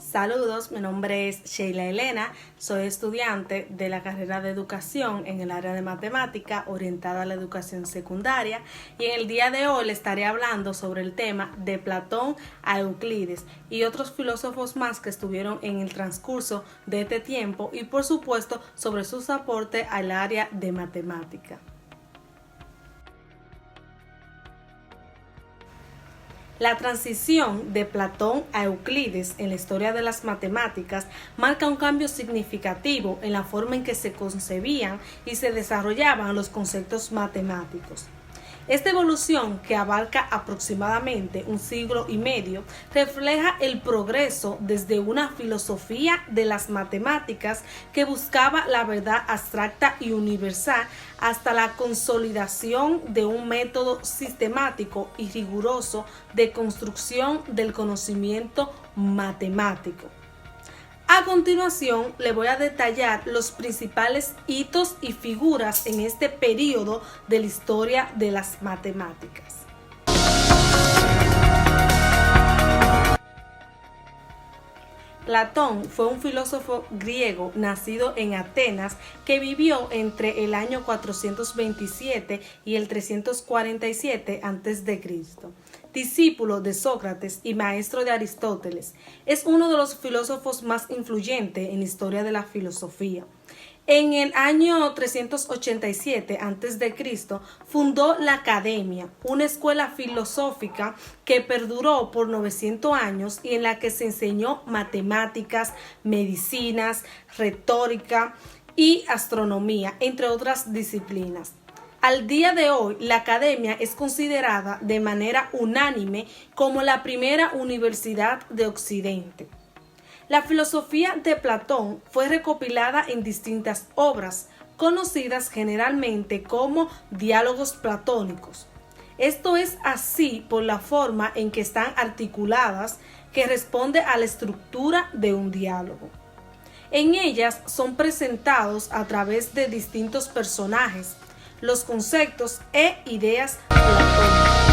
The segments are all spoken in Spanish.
Saludos, mi nombre es Sheila Elena, soy estudiante de la carrera de educación en el área de matemática orientada a la educación secundaria y en el día de hoy les estaré hablando sobre el tema de Platón a Euclides y otros filósofos más que estuvieron en el transcurso de este tiempo y por supuesto sobre sus aportes al área de matemática. La transición de Platón a Euclides en la historia de las matemáticas marca un cambio significativo en la forma en que se concebían y se desarrollaban los conceptos matemáticos. Esta evolución, que abarca aproximadamente un siglo y medio, refleja el progreso desde una filosofía de las matemáticas que buscaba la verdad abstracta y universal hasta la consolidación de un método sistemático y riguroso de construcción del conocimiento matemático. A continuación, le voy a detallar los principales hitos y figuras en este periodo de la historia de las matemáticas. Platón fue un filósofo griego nacido en Atenas que vivió entre el año 427 y el 347 a.C. Discípulo de Sócrates y maestro de Aristóteles, es uno de los filósofos más influyentes en la historia de la filosofía. En el año 387 a.C. fundó la Academia, una escuela filosófica que perduró por 900 años y en la que se enseñó matemáticas, medicinas, retórica y astronomía, entre otras disciplinas. Al día de hoy, la Academia es considerada de manera unánime como la primera universidad de Occidente. La filosofía de Platón fue recopilada en distintas obras, conocidas generalmente como diálogos platónicos. Esto es así por la forma en que están articuladas, que responde a la estructura de un diálogo. En ellas son presentados a través de distintos personajes los conceptos e ideas platónicas.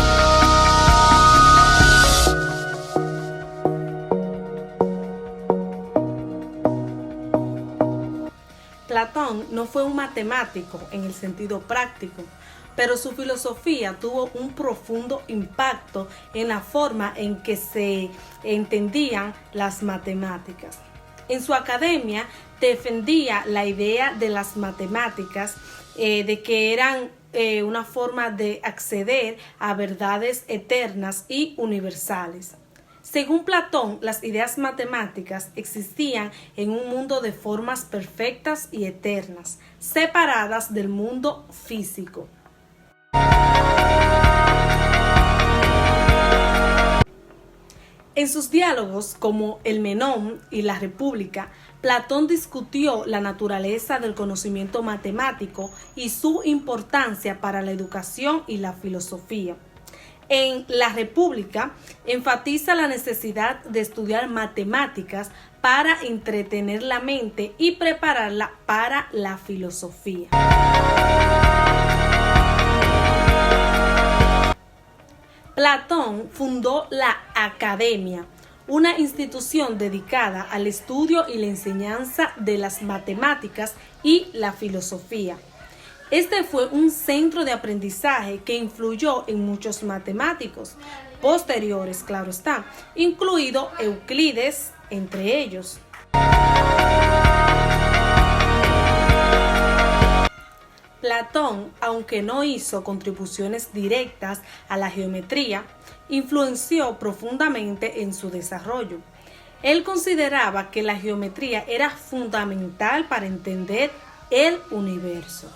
Platón no fue un matemático en el sentido práctico, pero su filosofía tuvo un profundo impacto en la forma en que se entendían las matemáticas. En su academia defendía la idea de las matemáticas, de que eran una forma de acceder a verdades eternas y universales. Según Platón, las ideas matemáticas existían en un mundo de formas perfectas y eternas, separadas del mundo físico. En sus diálogos, como el Menón y la República, Platón discutió la naturaleza del conocimiento matemático y su importancia para la educación y la filosofía. En la República, enfatiza la necesidad de estudiar matemáticas para entretener la mente y prepararla para la filosofía. Platón fundó la Academia, una institución dedicada al estudio y la enseñanza de las matemáticas y la filosofía. Este fue un centro de aprendizaje que influyó en muchos matemáticos posteriores, claro está, incluido Euclides entre ellos. Platón, aunque no hizo contribuciones directas a la geometría, influenció profundamente en su desarrollo. Él consideraba que la geometría era fundamental para entender el universo.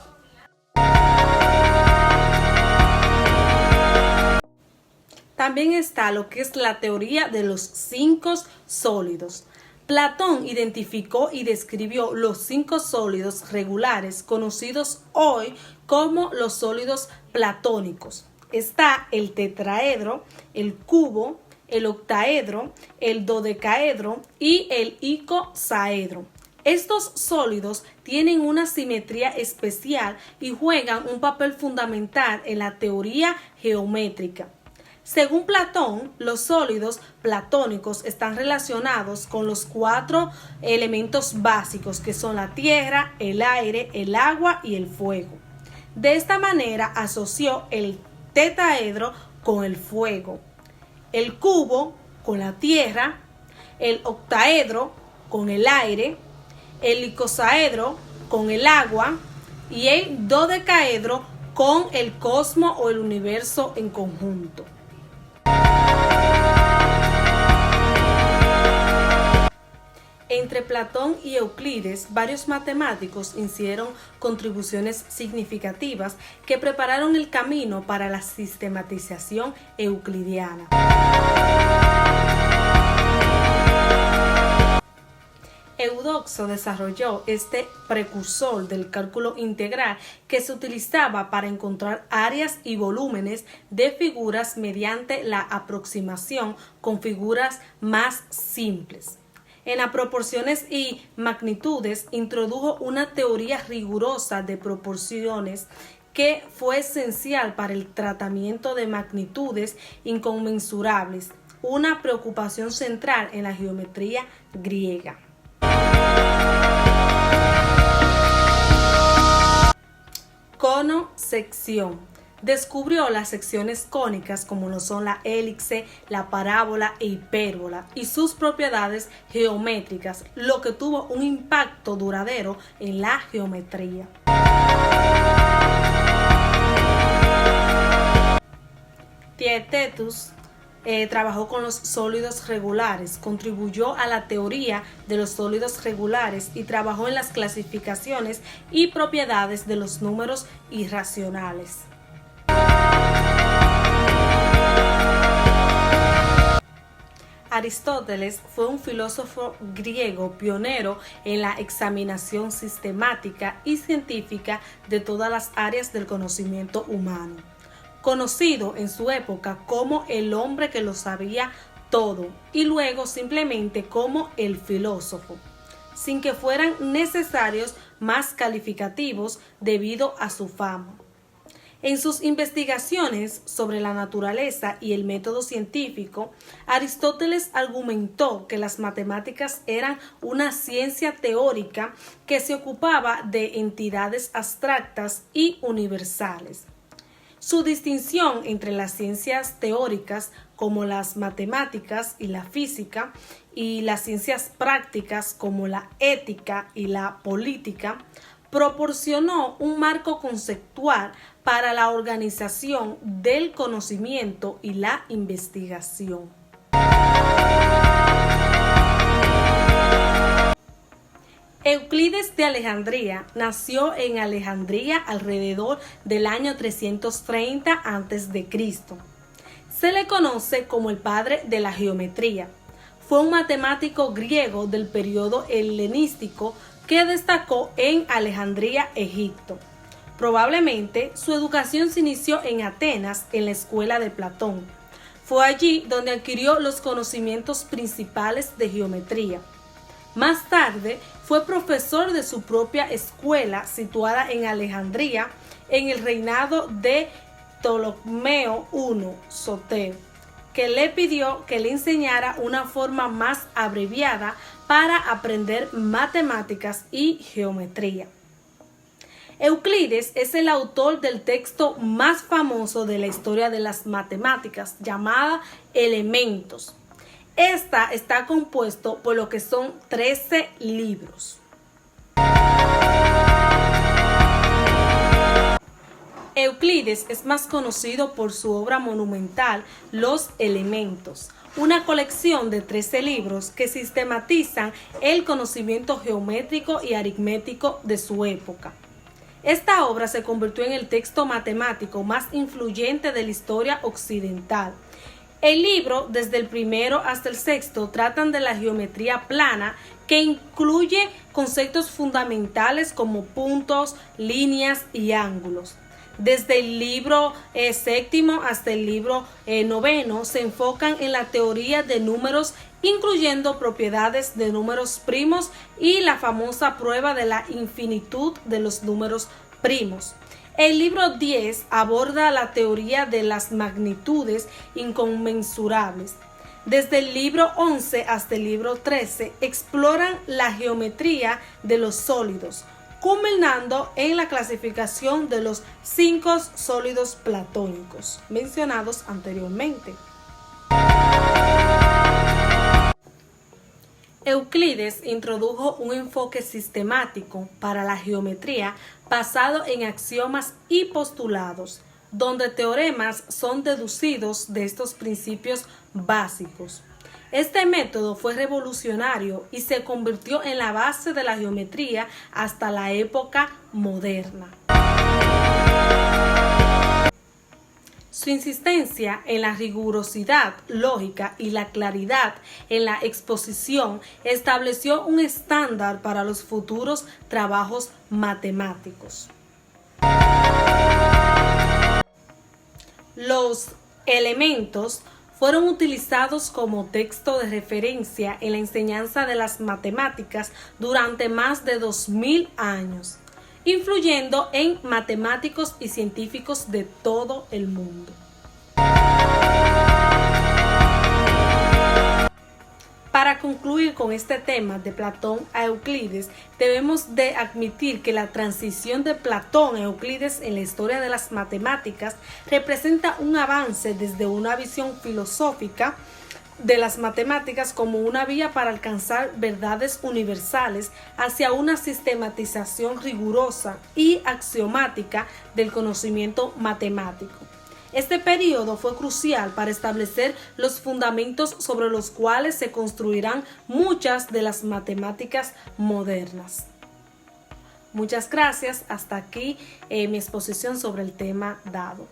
También está lo que es la teoría de los 5 sólidos. Platón identificó y describió los 5 sólidos regulares, conocidos hoy como los sólidos platónicos. Está el tetraedro, el cubo, el octaedro, el dodecaedro y el icosaedro. Estos sólidos tienen una simetría especial y juegan un papel fundamental en la teoría geométrica. Según Platón, los sólidos platónicos están relacionados con los 4 elementos básicos que son la tierra, el aire, el agua y el fuego. De esta manera asoció el tetraedro con el fuego, el cubo con la tierra, el octaedro con el aire, el icosaedro con el agua y el dodecaedro con el cosmos o el universo en conjunto. Entre Platón y Euclides, varios matemáticos hicieron contribuciones significativas que prepararon el camino para la sistematización euclidiana. Eudoxo desarrolló este precursor del cálculo integral que se utilizaba para encontrar áreas y volúmenes de figuras mediante la aproximación con figuras más simples. En las proporciones y magnitudes introdujo una teoría rigurosa de proporciones que fue esencial para el tratamiento de magnitudes inconmensurables, una preocupación central en la geometría griega. Cono-sección. Descubrió las secciones cónicas como lo son la elipse, la parábola e hipérbola y sus propiedades geométricas, lo que tuvo un impacto duradero en la geometría. Tietetus trabajó con los sólidos regulares, contribuyó a la teoría de los sólidos regulares y trabajó en las clasificaciones y propiedades de los números irracionales. Aristóteles fue un filósofo griego pionero en la examinación sistemática y científica de todas las áreas del conocimiento humano, conocido en su época como el hombre que lo sabía todo y luego simplemente como el filósofo, sin que fueran necesarios más calificativos debido a su fama. En sus investigaciones sobre la naturaleza y el método científico, Aristóteles argumentó que las matemáticas eran una ciencia teórica que se ocupaba de entidades abstractas y universales. Su distinción entre las ciencias teóricas como las matemáticas y la física y las ciencias prácticas como la ética y la política proporcionó un marco conceptual para la organización del conocimiento y la investigación. Euclides de Alejandría nació en Alejandría alrededor del año 330 a.C. Se le conoce como el padre de la geometría. Fue un matemático griego del periodo helenístico que destacó en Alejandría, Egipto. Probablemente su educación se inició en Atenas, en la escuela de Platón. Fue allí donde adquirió los conocimientos principales de geometría. Más tarde fue profesor de su propia escuela situada en Alejandría en el reinado de Ptolomeo I Sotero, que le pidió que le enseñara una forma más abreviada para aprender matemáticas y geometría. Euclides es el autor del texto más famoso de la historia de las matemáticas, llamada Elementos. Esta está compuesto por lo que son 13 libros. Euclides es más conocido por su obra monumental Los Elementos, una colección de 13 libros que sistematizan el conocimiento geométrico y aritmético de su época. Esta obra se convirtió en el texto matemático más influyente de la historia occidental. El libro, desde el primero hasta el sexto, tratan de la geometría plana, que incluye conceptos fundamentales como puntos, líneas y ángulos. Desde el libro séptimo hasta el libro noveno se enfocan en la teoría de números, incluyendo propiedades de números primos y la famosa prueba de la infinitud de los números primos. El libro 10 aborda la teoría de las magnitudes inconmensurables. Desde el libro 11 hasta el libro 13 exploran la geometría de los sólidos, culminando en la clasificación de los 5 sólidos platónicos mencionados anteriormente. Euclides introdujo un enfoque sistemático para la geometría basado en axiomas y postulados, donde teoremas son deducidos de estos principios básicos. Este método fue revolucionario y se convirtió en la base de la geometría hasta la época moderna. Su insistencia en la rigurosidad lógica y la claridad en la exposición estableció un estándar para los futuros trabajos matemáticos. Los elementos fueron utilizados como texto de referencia en la enseñanza de las matemáticas durante más de 2000 años, influyendo en matemáticos y científicos de todo el mundo. Para concluir con este tema de Platón a Euclides, debemos de admitir que la transición de Platón a Euclides en la historia de las matemáticas representa un avance desde una visión filosófica de las matemáticas como una vía para alcanzar verdades universales hacia una sistematización rigurosa y axiomática del conocimiento matemático. Este periodo fue crucial para establecer los fundamentos sobre los cuales se construirán muchas de las matemáticas modernas. Muchas gracias. Hasta aquí mi exposición sobre el tema dado.